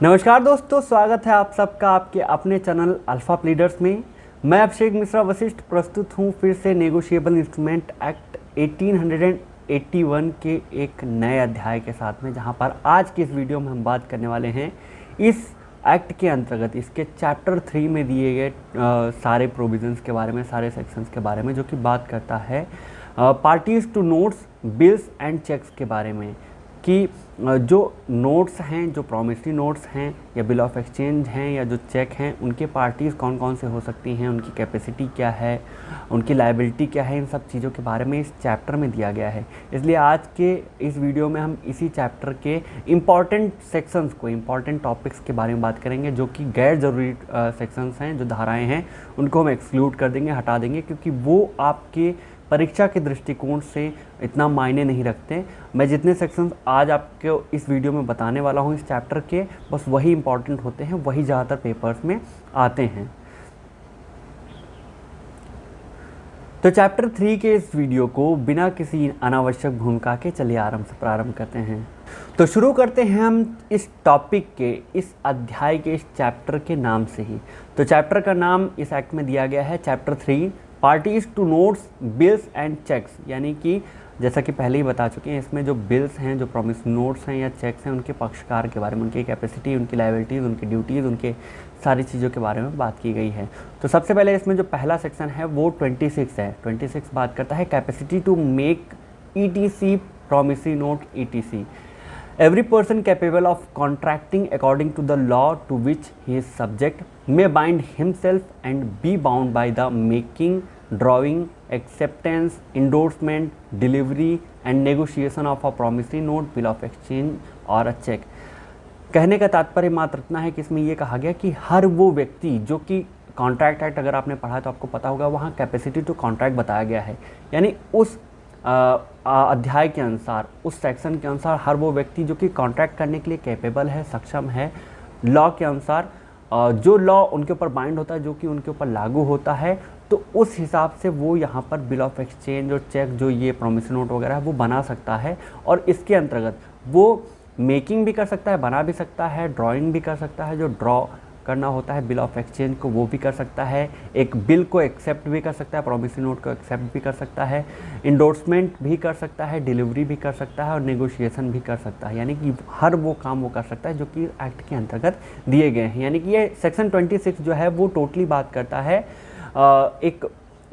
नमस्कार दोस्तों, स्वागत है आप सबका आपके अपने चैनल अल्फा लीडर्स में। मैं अभिषेक मिश्रा वशिष्ठ प्रस्तुत हूं फिर से नेगोशिएबल इंस्ट्रूमेंट एक्ट 1881 के एक नए अध्याय के साथ में, जहां पर आज की इस वीडियो में हम बात करने वाले हैं इस एक्ट के अंतर्गत इसके चैप्टर 3 में दिए गए सारे प्रोविजंस के बारे में, सारे सेक्शंस के बारे में, जो कि बात करता है parties to notes, bills and cheques के बारे में कि जो नोट्स हैं, जो प्रॉमिसरी नोट्स हैं या बिल ऑफ एक्सचेंज हैं या जो चेक हैं, उनके पार्टीज़ कौन कौन से हो सकती हैं, उनकी कैपेसिटी क्या है, उनकी लायबिलिटी क्या है, इन सब चीज़ों के बारे में इस चैप्टर में दिया गया है। इसलिए आज के इस वीडियो में हम इसी चैप्टर के इम्पॉर्टेंट सेक्शंस को, इम्पॉर्टेंट टॉपिक्स के बारे में बात करेंगे, जो कि गैर ज़रूरी सेक्शंस हैं, जो धाराएँ हैं, उनको हम एक्सक्लूड कर देंगे, हटा देंगे, क्योंकि वो आपके परीक्षा के दृष्टिकोण से इतना मायने नहीं रखते। मैं जितने सेक्शंस आज आपको इस वीडियो में बताने वाला हूँ इस चैप्टर के, बस वही इंपॉर्टेंट होते हैं, वही ज़्यादातर पेपर्स में आते हैं। तो चैप्टर 3 के इस वीडियो को बिना किसी अनावश्यक भूमिका के चलिए आराम से प्रारंभ करते हैं। तो शुरू करते हैं हम इस टॉपिक के, इस अध्याय के, इस चैप्टर के नाम से ही। तो चैप्टर का नाम इस एक्ट में दिया गया है chapter 3, parties to notes, bills and cheques. यानी कि जैसा कि पहले ही बता चुके हैं, इसमें जो बिल्स हैं, जो प्रॉमिस नोट्स हैं या चेक्स हैं, उनके पक्षकार के बारे में, उनकी कैपेसिटी, उनकी लायबिलिटीज़, उनकी ड्यूटीज़, उनके सारी चीज़ों के बारे में बात की गई है। तो सबसे पहले इसमें जो पहला सेक्शन है वो 26 है। 26 बात करता है capacity to make ETC, promissory note ETC। Every person capable of contracting according to the law to which he is subject may bind himself and be bound by the making, drawing, acceptance, endorsement, delivery and negotiation of a promissory note, bill of exchange or a check। कहने का तात्पर्य मात्र इतना है कि इसमें ये कहा गया कि हर वो व्यक्ति जो कि कॉन्ट्रैक्ट एक्ट अगर आपने पढ़ा है तो आपको पता होगा, वहाँ कैपेसिटी टू कॉन्ट्रैक्ट बताया गया है। यानी उस अध्याय के अनुसार, उस सेक्शन के अनुसार, हर वो व्यक्ति जो कि कॉन्ट्रैक्ट करने के लिए कैपेबल है, सक्षम है, लॉ के अनुसार जो लॉ उनके ऊपर बाइंड होता है, जो कि उनके ऊपर लागू होता है, तो उस हिसाब से वो यहाँ पर बिल ऑफ एक्सचेंज और चेक, जो ये प्रॉमिसरी नोट वगैरह है, वो बना सकता है। और इसके अंतर्गत वो मेकिंग भी कर सकता है, बना भी सकता है, ड्राइंग भी कर सकता है, जो ड्रॉ करना होता है बिल ऑफ एक्सचेंज को, वो भी कर सकता है, एक बिल को एक्सेप्ट भी कर सकता है, प्रॉमिसरी नोट को एक्सेप्ट भी कर सकता है, इंडोर्समेंट भी कर सकता है, डिलीवरी भी कर सकता है और नेगोशिएशन भी कर सकता है। यानी कि हर वो काम वो कर सकता है जो कि एक्ट के अंतर्गत दिए गए हैं। यानी कि ये सेक्शन 26 जो है वो टोटली बात करता है एक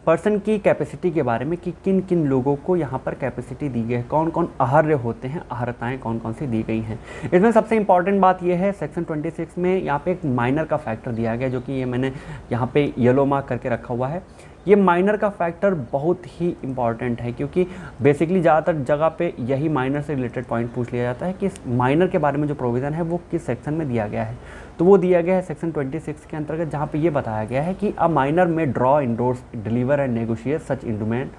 पर्सन की कैपेसिटी के बारे में कि किन किन लोगों को यहाँ पर कैपेसिटी दी गई है, कौन कौन अहर्य होते हैं, अहर्यताएँ कौन कौन सी दी गई हैं। इसमें सबसे इंपॉर्टेंट बात यह है, सेक्शन 26 में यहाँ पे एक माइनर का फैक्टर दिया गया, जो कि ये मैंने यहाँ पे येलो मार्क करके रखा हुआ है। ये माइनर का फैक्टर बहुत ही इंपॉर्टेंट है, क्योंकि बेसिकली ज़्यादातर जगह पे यही माइनर से रिलेटेड पॉइंट पूछ लिया जाता है कि इस माइनर के बारे में जो प्रोविज़न है वो किस सेक्शन में दिया गया है। तो वो दिया गया है सेक्शन 26 के अंतर्गत, जहाँ पे ये बताया गया है कि अ माइनर में draw, endorse, deliver and negotiate such instrument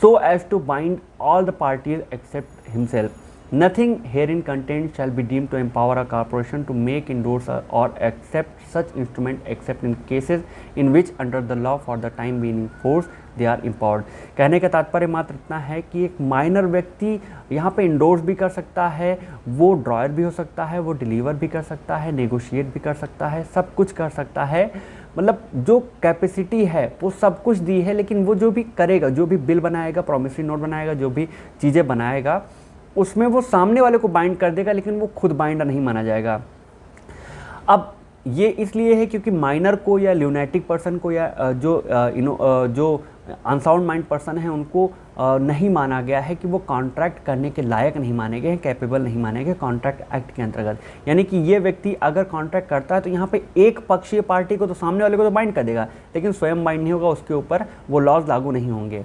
so as to bind all the parties except himself. Nothing herein contained shall be deemed to empower a corporation to make, endorse or accept such instrument except in cases in which under the law for the time being in force they are empowered। कहने का तात्पर्य मात्र इतना है कि एक minor व्यक्ति यहाँ पे इंडोर्स भी कर सकता है, वो ड्रॉयर भी हो सकता है, वो डिलीवर भी कर सकता है, नेगोशिएट भी कर सकता है, सब कुछ कर सकता है। मतलब जो कैपेसिटी है वो सब कुछ दी है, लेकिन वो जो भी करेगा, जो भी बिल बनाएगा, प्रॉमिसरी नोट बनाएगा, जो भी चीज़ें बनाएगा, उसमें वो सामने वाले को बाइंड कर देगा, लेकिन वो खुद बाइंडर नहीं माना जाएगा। अब ये इसलिए है क्योंकि माइनर को या ल्यूनेटिक पर्सन को या जो अनसाउंड माइंड पर्सन है, उनको नहीं माना गया है कि वो कॉन्ट्रैक्ट करने के लायक नहीं माने गए हैं, कैपेबल नहीं माने गए कॉन्ट्रैक्ट एक्ट के अंतर्गत। यानी कि ये व्यक्ति अगर कॉन्ट्रैक्ट करता है तो यहाँ पे एक पक्षीय पार्टी को, तो सामने वाले को तो बाइंड कर देगा, लेकिन स्वयं बाइंड नहीं होगा, उसके ऊपर वो लॉज लागू नहीं होंगे।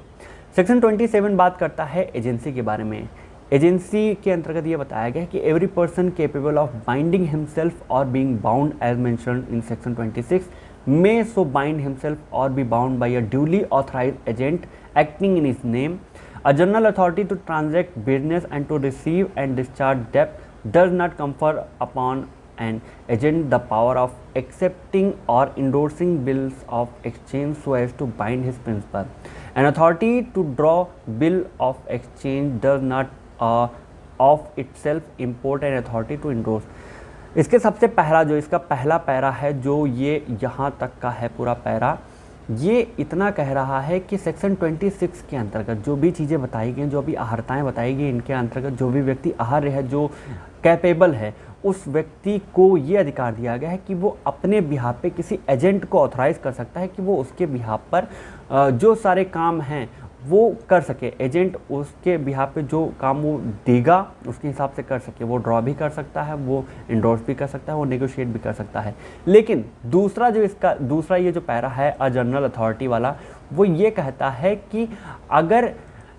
सेक्शन 27 बात करता है एजेंसी के बारे में। एजेंसी के अंतर्गत ये बताया गया है कि every person capable of binding himself और being bound as mentioned in section 26 may so bind himself or be bound by a duly authorized agent acting in his name. A general authority to transact business and to receive and discharge debt does not confer upon an agent the power of accepting or endorsing bills of exchange so as to bind his principal. An authority to draw bill of exchange does not of itself import an authority to endorse। इसके सबसे पहला जो इसका पहला para है, जो ये यहाँ तक का है पूरा पैरा, ये इतना कह रहा है कि सेक्शन 26 के अंतर्गत जो भी चीज़ें बताई गई, जो भी आहारताएँ बताई गई, इनके अंतर्गत जो भी व्यक्ति आहार्य है, जो कैपेबल है, उस व्यक्ति को ये अधिकार दिया गया है कि वो अपने बिहाफ पे किसी एजेंट को ऑथराइज़ कर सकता है कि वो उसके बिहाफ पर जो सारे काम हैं वो कर सके। एजेंट उसके बिहाफ पे जो काम वो देगा उसके हिसाब से कर सके। वो ड्रॉ भी कर सकता है, वो इंडोर्स भी कर सकता है, वो नेगोशिएट भी कर सकता है। लेकिन दूसरा जो इसका दूसरा ये जो पैरा है अ जनरल अथॉरिटी वाला, वो ये कहता है कि अगर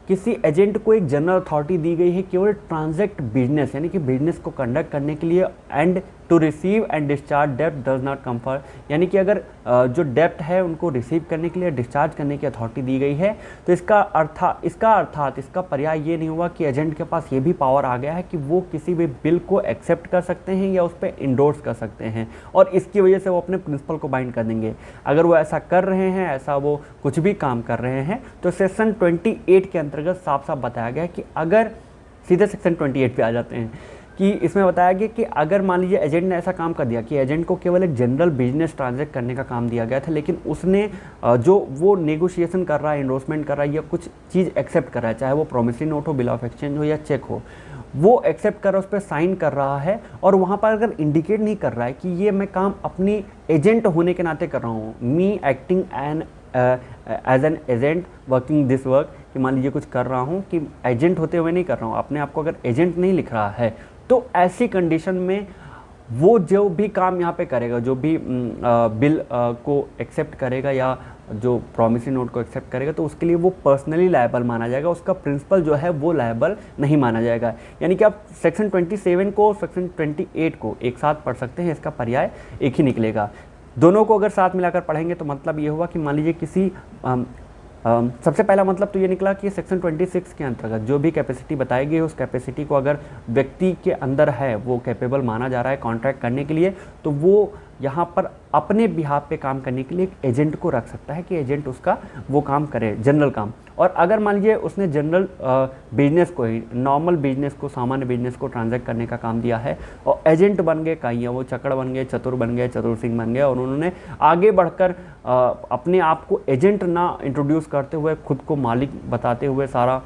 किसी एजेंट को एक जनरल अथॉरिटी दी गई है केवल ट्रांजैक्ट बिजनेस, यानी कि बिजनेस को कंडक्ट करने के लिए, and to receive and discharge डेप्ट डज नॉट कम्फर, यानी कि अगर जो डेप्ट है उनको रिसीव करने के लिए, डिस्चार्ज करने की अथॉरिटी दी गई है, तो इसका अर्थात इसका पर्याय ये नहीं हुआ कि एजेंट के पास ये भी पावर आ गया है कि वो किसी भी बिल को एक्सेप्ट कर सकते हैं या उस पर इंडोर्स कर सकते हैं, और इसकी वजह से वो अपने प्रिंसिपल को बाइंड कर देंगे। अगर वो ऐसा कर रहे हैं, ऐसा वो कुछ भी काम कर रहे हैं, तो सेक्शन 28 के अंतर्गत साफ साफ बताया गया कि अगर, सीधे सेक्शन 28 पे आ जाते हैं, कि इसमें बताया गया कि अगर मान लीजिए एजेंट ने ऐसा काम कर दिया कि एजेंट को केवल एक जनरल बिजनेस ट्रांजैक्ट करने का काम दिया गया था, लेकिन उसने जो वो नेगोशिएशन कर रहा है, एंडोर्समेंट कर रहा है या कुछ चीज़ एक्सेप्ट कर रहा है, चाहे वो प्रोमिसरी नोट हो, बिल ऑफ एक्सचेंज हो या चेक हो, वो एक्सेप्ट कर रहा है, उस पर साइन कर रहा है, और वहाँ पर अगर इंडिकेट नहीं कर रहा है कि ये मैं काम अपनी एजेंट होने के नाते कर रहा हूँ, me acting as an agent working this work, कि मान लीजिए कुछ कर रहा हूँ कि एजेंट होते हुए नहीं कर रहा हूँ, अपने आप को अगर एजेंट नहीं लिख रहा है, तो ऐसी कंडीशन में वो जो भी काम यहाँ पे करेगा, जो भी बिल को एक्सेप्ट करेगा या जो प्रॉमिसरी नोट को एक्सेप्ट करेगा, तो उसके लिए वो पर्सनली लायबल माना जाएगा, उसका प्रिंसिपल जो है वो लायबल नहीं माना जाएगा। यानी कि आप सेक्शन 27 को सेक्शन 28 को एक साथ पढ़ सकते हैं, इसका पर्याय एक ही निकलेगा। दोनों को अगर साथ मिलाकर पढ़ेंगे तो मतलब ये हुआ कि मान लीजिए किसी सबसे पहला मतलब तो ये निकला कि सेक्शन 26 के अंतर्गत जो भी कैपेसिटी बताई गई, उस कैपेसिटी को अगर व्यक्ति के अंदर है, वो कैपेबल माना जा रहा है कॉन्ट्रैक्ट करने के लिए, तो वो यहाँ पर अपने बिहाफ पे काम करने के लिए एक एजेंट को रख सकता है कि एजेंट उसका वो काम करे, जनरल काम। और अगर मान लीजिए उसने जनरल बिजनेस को ही, नॉर्मल बिजनेस को, सामान्य बिजनेस को ट्रांजैक्ट करने का काम दिया है, और एजेंट बन गए काइया, वो चकड़ बन गए, चतुर बन गए, चतुर सिंह बन गए, और उन्होंने आगे बढ़कर अपने आप को एजेंट ना इंट्रोड्यूस करते हुए, खुद को मालिक बताते हुए सारा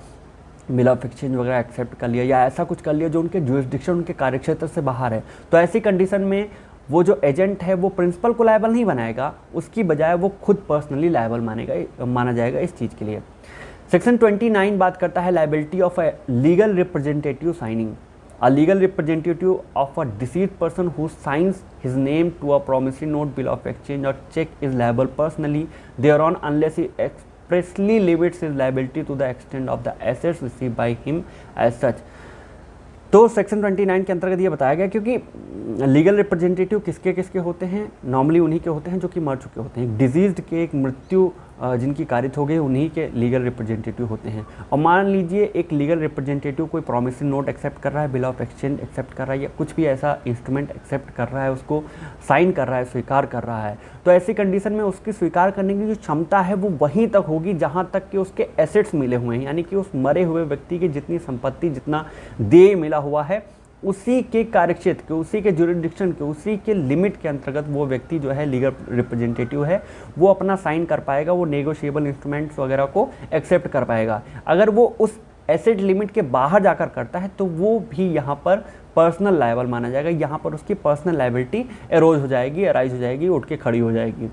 बिल ऑफ एक्सचेंज वगैरह एक्सेप्ट कर लिया, या ऐसा कुछ कर लिया जो उनके जुरिस्डिक्शन, उनके कार्यक्षेत्र से बाहर है, तो ऐसी कंडीशन में वो जो एजेंट है वो प्रिंसिपल को लायबल नहीं बनाएगा, उसकी बजाय वो खुद पर्सनली लायबल माना जाएगा इस चीज़ के लिए। सेक्शन 29 बात करता है liability of a legal representative signing. A legal representative of a deceased person who signs his name to a promissory note, bill of exchange or check is liable personally thereon unless he expressly limits his liability to the extent of the assets received by him as such। तो section 29 के अंतर्गत ये बताया गया, क्योंकि legal representative किसके किसके होते हैं, नॉर्मली उन्हीं के होते हैं जो कि मर चुके होते हैं। डिजीज्ड के, एक मृत्यु जिनकी कारित हो गई, उन्हीं के लीगल रिप्रेजेंटेटिव होते हैं। और मान लीजिए एक लीगल रिप्रेजेंटेटिव कोई प्रॉमिसरी नोट एक्सेप्ट कर रहा है, बिल ऑफ एक्सचेंज एक्सेप्ट कर रहा है, या कुछ भी ऐसा इंस्ट्रूमेंट एक्सेप्ट कर रहा है, उसको साइन कर रहा है, स्वीकार कर रहा है, तो ऐसी कंडीशन में उसकी स्वीकार करने की जो क्षमता है वो वहीं तक होगी जहाँ तक कि उसके एसेट्स मिले हुए हैं, यानी कि उस मरे हुए व्यक्ति की जितनी संपत्ति, जितना देय मिला हुआ है, उसी के कार्यक्षेत्र के, उसी के जुरिडिक्शन के, उसी के लिमिट के अंतर्गत वो व्यक्ति जो है लीगल रिप्रेजेंटेटिव है, वो अपना साइन कर पाएगा, वो नेगोशिएबल इंस्ट्रूमेंट्स वगैरह को एक्सेप्ट कर पाएगा। अगर वो उस एसेट लिमिट के बाहर जाकर करता है तो वो भी यहाँ पर पर्सनल लायबल माना जाएगा, यहाँ पर उसकी पर्सनल लायबिलिटी एरोज हो जाएगी, अराइज हो जाएगी, उठ के खड़ी हो जाएगी।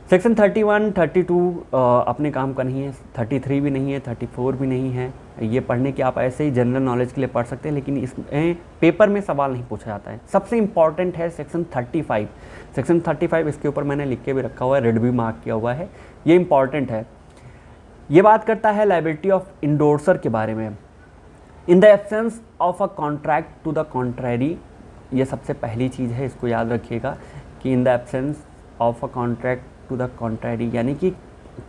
सेक्शन 31, 32 अपने काम का नहीं है, 33 भी नहीं है, 34 भी नहीं है, ये पढ़ने की आप ऐसे ही जनरल नॉलेज के लिए पढ़ सकते हैं, लेकिन इसमें पेपर में सवाल नहीं पूछा जाता है। सबसे इंपॉर्टेंट है सेक्शन 35। सेक्शन 35 इसके ऊपर मैंने लिख के भी रखा हुआ है, रेड भी मार्क किया हुआ है, ये इंपॉर्टेंट है। ये बात करता है लायबिलिटी ऑफ इंडोर्सर के बारे में। In the absence of a contract to the contrary, ये सबसे पहली चीज़ है, इसको याद रखिएगा कि in the absence of a contract to the contrary, यानी कि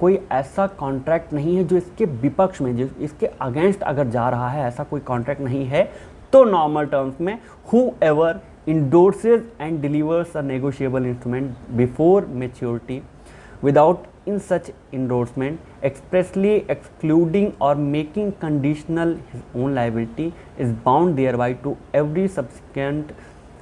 कोई ऐसा कॉन्ट्रैक्ट नहीं है जो इसके विपक्ष में, जो इसके अगेंस्ट अगर जा रहा है, ऐसा कोई कॉन्ट्रैक्ट नहीं है, तो नॉर्मल टर्म्स में whoever endorses and delivers a negotiable instrument before maturity without in such endorsement expressly excluding or making conditional his own liability is bound thereby to every subsequent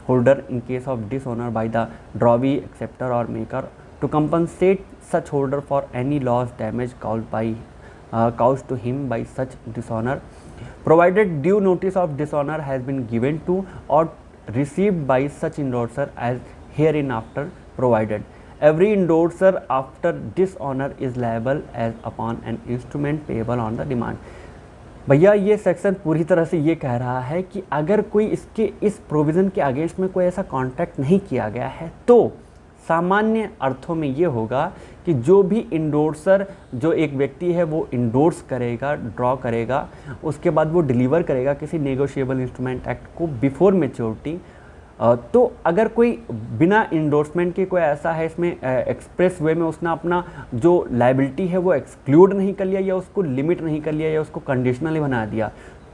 holder in case of dishonor by the drawee, acceptor or maker to compensate such holder for any loss, damage caused to him by such dishonor, provided due notice of dishonor has been given to or received by such endorser as hereinafter provided. Every endorser after dishonor is liable as upon an instrument payable on the demand. भैया ये section पूरी तरह से ये कह रहा है कि अगर कोई इसके इस प्रोविज़न के अगेंस्ट में कोई ऐसा कॉन्ट्रैक्ट नहीं किया गया है तो सामान्य अर्थों में ये होगा कि जो भी इंडोर्सर, जो एक व्यक्ति है वो इंडोर्स करेगा, ड्रॉ करेगा, उसके बाद वो डिलीवर करेगा किसी नेगोशिएबल इंस्ट्रूमेंट एक्ट को बिफोर मैच्योरिटी, तो अगर कोई बिना इंडोर्समेंट के कोई ऐसा है इसमें एक्सप्रेस वे में उसने अपना जो लायबिलिटी है वो एक्सक्लूड नहीं कर लिया या उसको लिमिट नहीं कर लिया या उसको कंडीशनली बना दिया,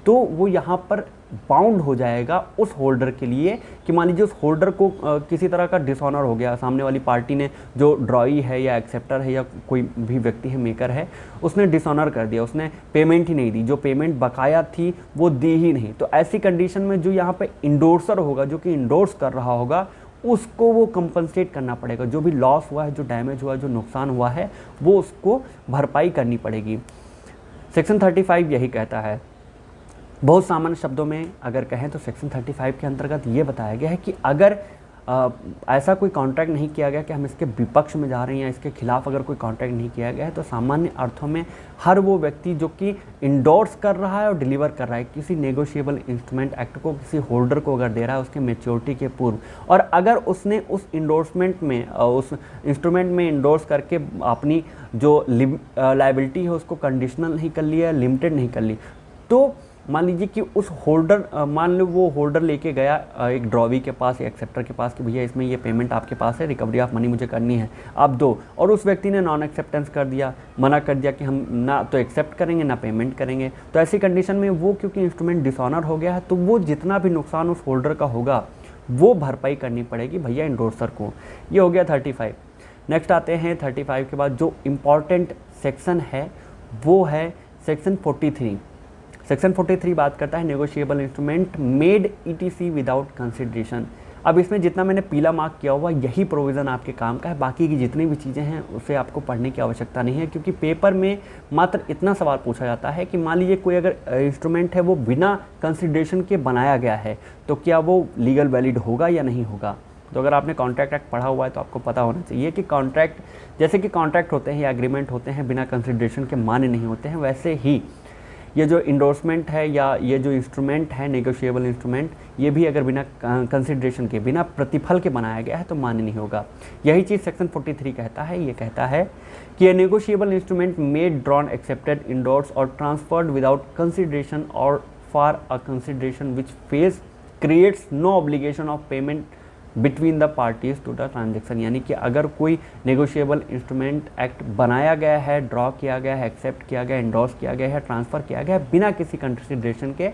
तो वो यहाँ पर बाउंड हो जाएगा उस होल्डर के लिए कि मान लीजिए उस होल्डर को किसी तरह का डिसऑनर हो गया, सामने वाली पार्टी ने, जो ड्रॉई है या एक्सेप्टर है या कोई भी व्यक्ति है, मेकर है, उसने डिसऑनर कर दिया, उसने पेमेंट ही नहीं दी, जो पेमेंट बकाया थी वो दी ही नहीं, तो ऐसी कंडीशन में जो यहाँ पे इंडोर्सर होगा, जो कि इंडोर्स कर रहा होगा, उसको वो कंपनसेट करना पड़ेगा। जो भी लॉस हुआ है, जो डैमेज हुआ है, जो नुकसान हुआ है, वो उसको भरपाई करनी पड़ेगी। सेक्शन 35 यही कहता है। बहुत सामान्य शब्दों में अगर कहें तो सेक्शन 35 के अंतर्गत ये बताया गया है कि अगर ऐसा कोई कॉन्ट्रैक्ट नहीं किया गया कि हम इसके विपक्ष में जा रहे हैं या इसके खिलाफ अगर कोई कॉन्ट्रैक्ट नहीं किया गया है, तो सामान्य अर्थों में हर वो व्यक्ति जो कि इंडोर्स कर रहा है और डिलीवर कर रहा है किसी नेगोशिएबल इंस्ट्रूमेंट एक्ट को किसी होल्डर को अगर दे रहा है उसके मैच्योरिटी के पूर्व, और अगर उसने उस इंडोर्समेंट में उस इंस्ट्रूमेंट में इंडोर्स करके अपनी जो लायबिलिटी है उसको कंडीशनल नहीं कर लिया, लिमिटेड नहीं कर ली, तो मान लीजिए कि उस होल्डर, मान लो वो होल्डर लेके गया एक ड्रॉवी के पास या एक्सेप्टर के पास कि भैया इसमें ये पेमेंट आपके पास है, रिकवरी ऑफ मनी मुझे करनी है, आप दो, और उस व्यक्ति ने नॉन एक्सेप्टेंस कर दिया, मना कर दिया कि हम ना तो एक्सेप्ट करेंगे ना पेमेंट करेंगे, तो ऐसी कंडीशन में वो क्योंकि इंस्ट्रूमेंट डिसऑनर हो गया है तो वो जितना भी नुकसान उस होल्डर का होगा वो भरपाई करनी पड़ेगी भैया इंडोर्सर को। ये हो गया 35। नेक्स्ट आते हैं 35 के बाद जो इम्पॉर्टेंट सेक्शन है वो है सेक्शन 43। सेक्शन 43 बात करता है negotiable instrument made etc without consideration. अब इसमें जितना मैंने पीला मार्क किया हुआ यही प्रोविज़न आपके काम का है, बाकी की जितनी भी चीज़ें हैं उसे आपको पढ़ने की आवश्यकता नहीं है, क्योंकि पेपर में मात्र इतना सवाल पूछा जाता है कि मान लीजिए कोई अगर इंस्ट्रूमेंट है वो बिना कंसिडरेशन के बनाया गया है तो क्या वो लीगल वैलिड होगा या नहीं होगा। तो अगर आपने कॉन्ट्रैक्ट एक्ट पढ़ा हुआ है तो आपको पता होना चाहिए कि कॉन्ट्रैक्ट, जैसे कि कॉन्ट्रैक्ट होते हैं या एग्रीमेंट होते हैं बिना कंसिडरेशन के मान्य नहीं होते हैं, वैसे ही ये जो इंडोर्समेंट है या ये जो इंस्ट्रूमेंट है नेगोशिएबल इंस्ट्रूमेंट, ये भी अगर बिना कंसिडरेशन के, बिना प्रतिफल के बनाया गया है तो मान्य नहीं होगा। यही चीज़ सेक्शन 43 कहता है। ये कहता है कि a negotiable instrument made, drawn, accepted, endorsed और ट्रांसफर्ड विदाउट कंसिडरेशन और for a consideration which fails creates no obligation of payment between the parties to the transaction. यानी कि अगर कोई नेगोशिएबल इंस्ट्रूमेंट एक्ट बनाया गया है, ड्रॉ किया गया है, एक्सेप्ट किया गया, इंडोर्स किया गया है, ट्रांसफ़र किया गया है बिना किसी कंसिडरेशन के,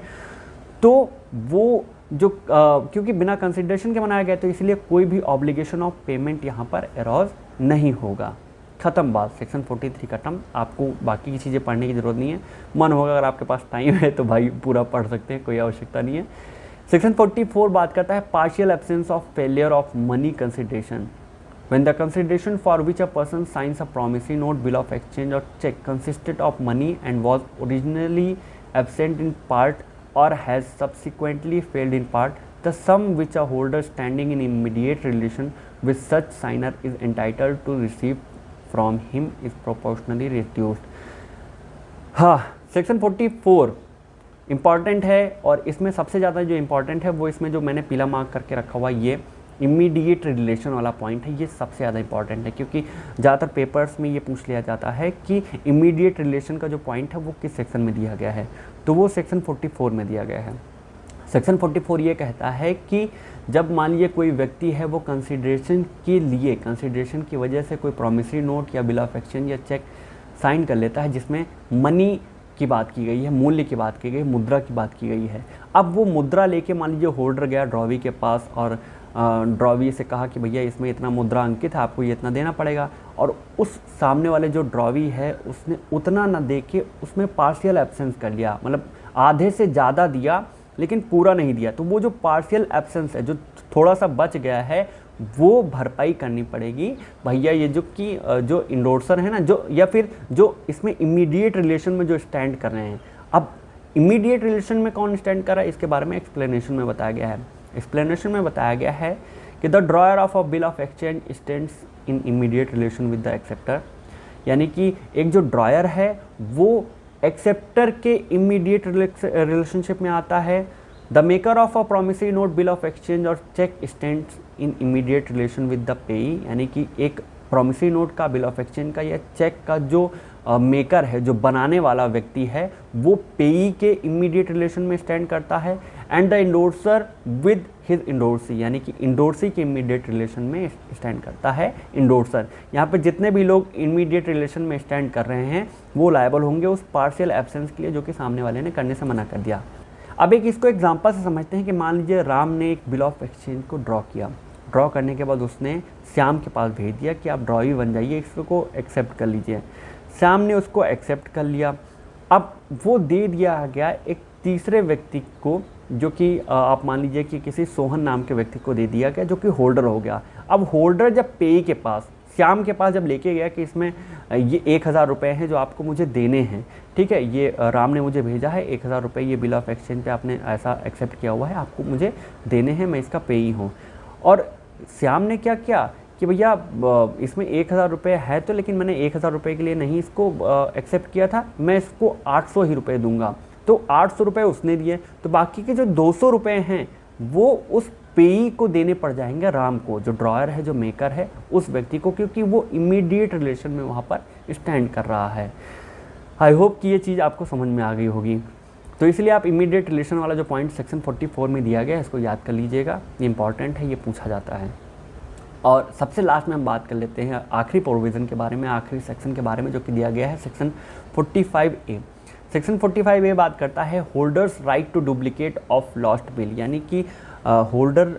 तो वो जो क्योंकि बिना कंसिडरेशन के बनाया गया तो इसलिए कोई भी ऑब्लिगेशन ऑफ पेमेंट यहाँ पर एरोज नहीं होगा। ख़त्म बात, सेक्शन 43 खत्म। आपको बाकी की चीज़ें पढ़ने की ज़रूरत नहीं है, मन होगा अगर आपके पास टाइम है तो भाई पूरा पढ़ सकते हैं, कोई आवश्यकता नहीं है। सेक्शन 44 बात करता है partial absence of failure of money consideration. When the consideration for which a person signs a promissory note, bill of exchange or check consisted of money and was originally absent in part or has subsequently failed in part, the sum which a holder standing in immediate relation with such signer is entitled to receive from him is proportionally reduced। हाँ, section 44 important है और इसमें सबसे ज़्यादा जो important है वो इसमें जो मैंने पीला मार्क करके रखा हुआ ये इमीडिएट रिलेशन वाला पॉइंट है। ये सबसे ज़्यादा इंपॉर्टेंट है क्योंकि ज़्यादातर पेपर्स में ये पूछ लिया जाता है कि इमीडिएट रिलेशन का जो पॉइंट है वो किस सेक्शन में दिया गया है, तो वो सेक्शन 44 में दिया गया है। सेक्शन 44 ये कहता है कि जब मान लीजिए कोई व्यक्ति है वो कंसिडरेशन के लिए, कंसिडरेशन की वजह से कोई प्रॉमिसरी नोट या बिल ऑफ एक्सचेंज या चेक साइन कर लेता है जिसमें मनी की बात की गई है, मूल्य की बात की गई, मुद्रा की बात की गई है। अब वो मुद्रा लेके मान लीजिए होल्डर गया ड्रॉवी के पास और ड्रॉवी से कहा कि भैया इसमें इतना मुद्रा अंकित है, आपको ये इतना देना पड़ेगा, और उस सामने वाले जो ड्रॉवी है उसने उतना ना दे के उसमें पार्शियल एब्सेंस कर लिया, मतलब आधे से ज़्यादा दिया लेकिन पूरा नहीं दिया, तो वो जो पार्शियल एब्सेंस है, जो थोड़ा सा बच गया है, वो भरपाई करनी पड़ेगी भैया। ये जो कि जो इंडोर्सर है ना, जो या फिर जो इसमें इमीडिएट रिलेशन में जो स्टैंड कर रहे हैं। अब इमीडिएट रिलेशन में कौन स्टैंड कर रहा है, इसके बारे में एक्सप्लेनेशन में बताया गया है। एक्सप्लेनेशन में बताया गया है कि the dryer of a bill of exchange stands in immediate relation with the acceptor, यानी कि एक जो ड्रॉयर है वो एक्सेप्टर के इमीडिएट रिलेशनशिप में आता है। The maker of a promissory note, bill of exchange और cheque stands in immediate relation with the payee, यानी कि एक प्रोमिसरी नोट का, बिल ऑफ एक्सचेंज का या चेक का जो मेकर है, जो बनाने वाला व्यक्ति है, वो पेई के इमीडिएट रिलेशन में स्टैंड करता है। And the endorser with his endorsee, यानी कि इंडोर्सी के इमीडिएट रिलेशन में स्टैंड करता है इंडोर्सर। यहाँ पे जितने भी लोग इमीडिएट रिलेशन में स्टैंड कर रहे हैं वो लायबल होंगे उस पार्शियल एब्सेंस के लिए जो कि सामने वाले ने करने से मना कर दिया। अब एक इसको एग्जांपल से समझते हैं कि मान लीजिए राम ने एक बिल ऑफ एक्सचेंज को ड्रॉ किया। ड्रॉ करने के बाद उसने श्याम के पास भेज दिया कि आप ड्रॉई बन जाइए, इसको एक्सेप्ट कर लीजिए। श्याम ने उसको एक्सेप्ट कर लिया। अब वो दे दिया गया एक तीसरे व्यक्ति को, जो कि आप मान लीजिए कि किसी सोहन नाम के व्यक्ति को दे दिया गया, जो कि होल्डर हो गया। अब होल्डर जब पेई के पास, श्याम के पास जब लेके गया कि इसमें ये 1000 रुपये हैं जो आपको मुझे देने हैं, ठीक है, ये राम ने मुझे भेजा है 1000 रुपये, ये बिल ऑफ एक्सचेंज पे आपने ऐसा एक्सेप्ट किया हुआ है, आपको मुझे देने हैं, मैं इसका पेई हूँ। और श्याम ने क्या किया कि भैया इसमें 1000 रुपये है तो, लेकिन मैंने 1000 रुपये के लिए नहीं इसको एक्सेप्ट किया था, मैं इसको 800 ही रुपये दूंगा। तो 800 रुपये उसने दिए, तो बाकी के जो 200 रुपये हैं वो उस पेई को देने पड़ जाएंगे राम को, जो ड्रॉयर है, जो मेकर है, उस व्यक्ति को, क्योंकि वो इमीडिएट रिलेशन में वहाँ पर स्टैंड कर रहा है। आई होप कि ये चीज़ आपको समझ में आ गई होगी। तो इसलिए आप इमीडिएट रिलेशन वाला जो पॉइंट सेक्शन 44 में दिया गया है इसको याद कर लीजिएगा, ये इंपॉर्टेंट है, ये पूछा जाता है। और सबसे लास्ट में हम बात कर लेते हैं आखिरी प्रोविज़न के बारे में, आखिरी सेक्शन के बारे में, जो कि दिया गया है सेक्शन 45A। सेक्शन 45A बात करता है holder's right to duplicate of lost bill, यानी कि होल्डर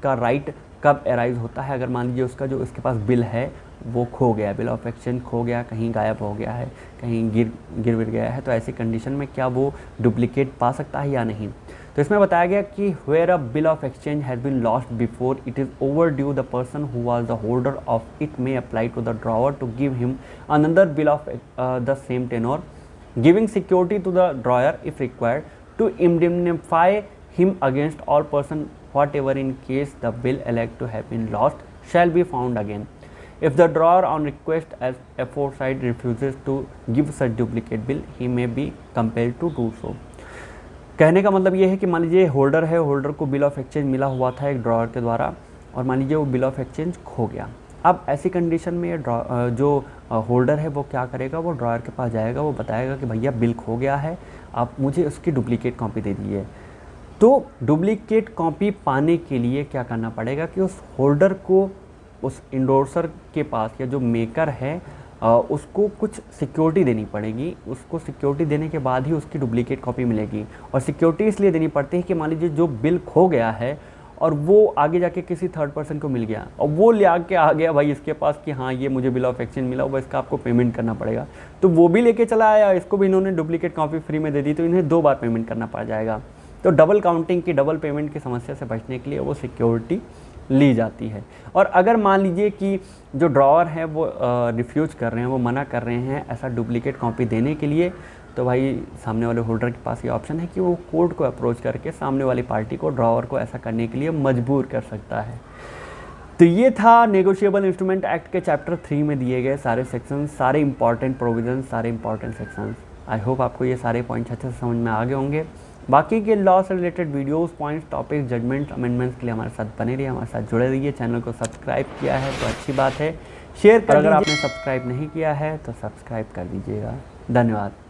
का राइट कब एराइज होता है। अगर मान लीजिए उसका जो उसके पास बिल है वो खो गया, बिल ऑफ एक्सचेंज खो गया, कहीं गायब हो गया है, कहीं गिर गया है, तो ऐसी कंडीशन में क्या वो डुप्लीकेट पा सकता है या नहीं। तो इसमें बताया गया कि where a bill of exchange has been lost before it is overdue, the person who was the holder of it may apply to the drawer to give him another bill of the same tenor, giving security to the drawer if required to indemnify him against all person whatever in case the bill elect to have been lost shall be found again. If the drawer on request as aforesaid refuses to give such duplicate bill, he may be compelled to do so. कहने का मतलब ये है कि मान लीजिए holder है, holder को बिल ऑफ एक्सचेंज मिला हुआ था एक ड्रॉवर के द्वारा, और मान लीजिए वो बिल ऑफ एक्सचेंज खो गया। अब ऐसी कंडीशन में जो होल्डर है वो क्या करेगा, वो ड्रॉयर के पास जाएगा, वो बताएगा कि भैया बिल खो गया है, आप मुझे उसकी डुप्लीकेट कॉपी दे दीजिए। तो डुप्लीकेट कॉपी पाने के लिए क्या करना पड़ेगा कि उस होल्डर को उस इंडोर्सर के पास या जो मेकर है उसको कुछ सिक्योरिटी देनी पड़ेगी। उसको सिक्योरिटी देने के बाद ही उसकी डुप्लीकेट कॉपी मिलेगी। और सिक्योरिटी इसलिए देनी पड़ती है कि मान लीजिए जो बिल खो गया है और वो आगे जाके किसी थर्ड पर्सन को मिल गया और वो ले आके आ गया भाई इसके पास कि हाँ ये मुझे बिल ऑफ एक्सचेंज मिला हुआ, इसका आपको पेमेंट करना पड़ेगा, तो वो भी लेके चला आया, इसको भी इन्होंने डुप्लीकेट कॉपी फ्री में दे दी, तो इन्हें 2 बार पेमेंट करना पड़ जाएगा। तो डबल काउंटिंग की, डबल पेमेंट की समस्या से बचने के लिए वो सिक्योरिटी ली जाती है। और अगर मान लीजिए कि जो ड्रॉवर है वो रिफ्यूज़ कर रहे हैं, वो मना कर रहे हैं ऐसा डुप्लीकेट कॉपी देने के लिए, तो भाई सामने वाले होल्डर के पास ये ऑप्शन है कि वो कोर्ट को अप्रोच करके सामने वाली पार्टी को, ड्रॉवर को ऐसा करने के लिए मजबूर कर सकता है। तो ये था नेगोशिएबल इंस्ट्रूमेंट एक्ट के चैप्टर 3 में दिए गए सारे सेक्शन, सारे इंपॉर्टेंट प्रोविजन, सारे इंपॉर्टेंट सेक्शंस। आई होप आपको ये सारे पॉइंट्स अच्छे से समझ में आ गए होंगे। बाकी के लॉ से related videos, points, topics, judgments, amendments के लिए हमारे साथ बने रहिए, हमारे साथ जुड़े रहिए। चैनल को सब्सक्राइब किया है तो अच्छी बात है, शेयर कर, अगर आपने सब्सक्राइब नहीं किया है तो सब्सक्राइब कर दीजिएगा। धन्यवाद।